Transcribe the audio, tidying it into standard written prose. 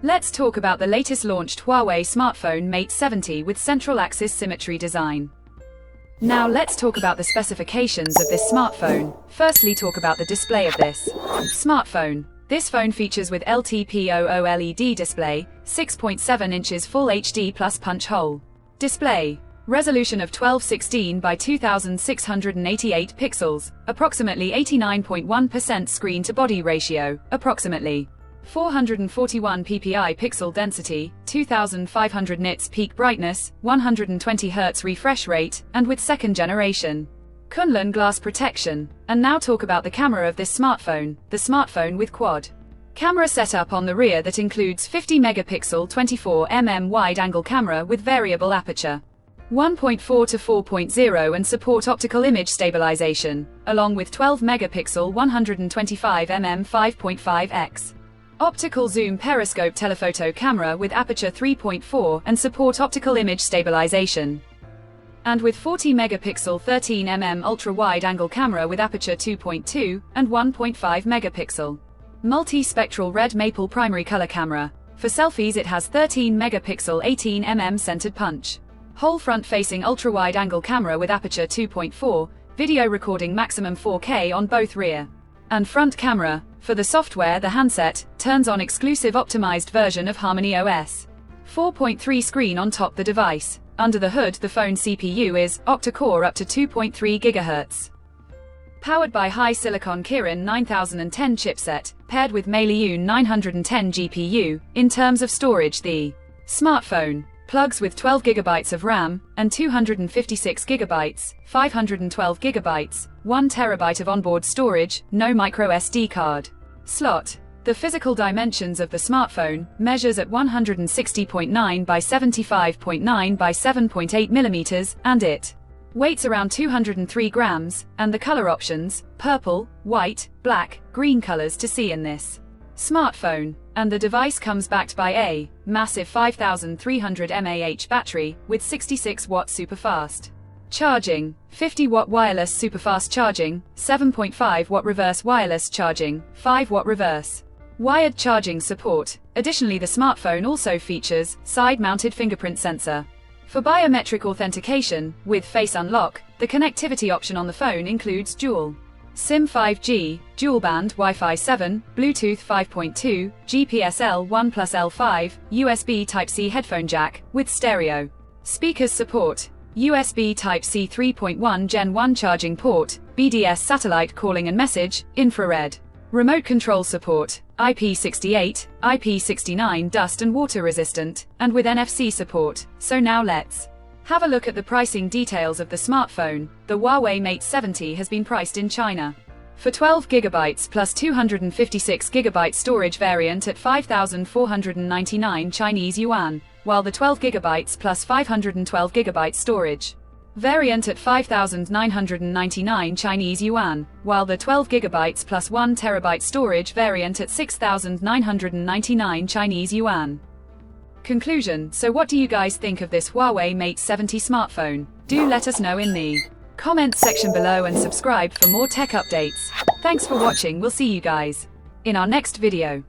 Let's talk about the latest launched Huawei smartphone Mate 70 with central axis symmetry design. Now let's talk about the specifications of this smartphone. Firstly, talk about the display of this smartphone. This phone features with LTPO OLED display, 6.7 inches Full HD plus punch hole display. Resolution of 1216 by 2688 pixels, approximately 89.1% screen-to-body ratio, approximately 441 ppi pixel density, 2500 nits peak brightness, 120 Hz refresh rate, and with second generation Kunlun glass protection. And now talk about the camera of this smartphone, the smartphone with quad camera setup on the rear that includes 50 megapixel 24mm wide-angle camera with variable aperture 1.4 to 4.0 and support optical image stabilization, along with 12 megapixel 125mm 5.5x. Optical zoom periscope telephoto camera with aperture 3.4 and support optical image stabilization. And with 40 megapixel 13mm ultra-wide-angle camera with aperture 2.2 and 1.5 megapixel. Multi-spectral red maple primary color camera. For selfies it has 13 megapixel 18mm centered punch hole front-facing ultra-wide-angle camera with aperture 2.4, video recording maximum 4K on both rear and front camera. For the software, the handset turns on exclusive optimized version of Harmony OS 4.3 screen on top the device. Under the hood, the phone CPU is octa-core up to 2.3 GHz. Powered by high silicon Kirin 9010 chipset, paired with Maliun 910 GPU. In terms of storage, the smartphone plugs with 12 GB of RAM and 256 GB, 512 GB, 1 TB of onboard storage, no micro SD card slot. The physical dimensions of the smartphone measures at 160.9 by 75.9 by 7.8 mm, and it weighs around 203 grams, and the color options, purple, white, black, green colors to see in this smartphone. And the device comes backed by a massive 5300 mAh battery with 66 watt superfast charging, 50 watt wireless superfast charging, 7.5 watt reverse wireless charging, 5 watt reverse wired charging support. Additionally, the smartphone also features side-mounted fingerprint sensor for biometric authentication with face unlock. The connectivity option on the phone includes dual SIM 5G, dual-band Wi-Fi 7, Bluetooth 5.2, GPS L1 plus L5, USB Type-C headphone jack, with stereo speakers support, USB Type-C 3.1 Gen 1 charging port, BDS satellite calling and message, infrared, remote control support, IP68, IP69 dust and water resistant, and with NFC support. So now let's have a look at the pricing details of the smartphone. The Huawei Mate 70 has been priced in China for 12 GB plus 256 GB storage variant at 5,499 Chinese yuan, while the 12 GB plus 512 GB storage variant at 5,999 Chinese yuan, while the 12 GB plus 1 TB storage variant at 6,999 Chinese yuan. Conclusion. So what do you guys think of this Huawei Mate 70 smartphone? Do let us know in the comments section below and subscribe for more tech updates. Thanks for watching. We'll see you guys in our next video.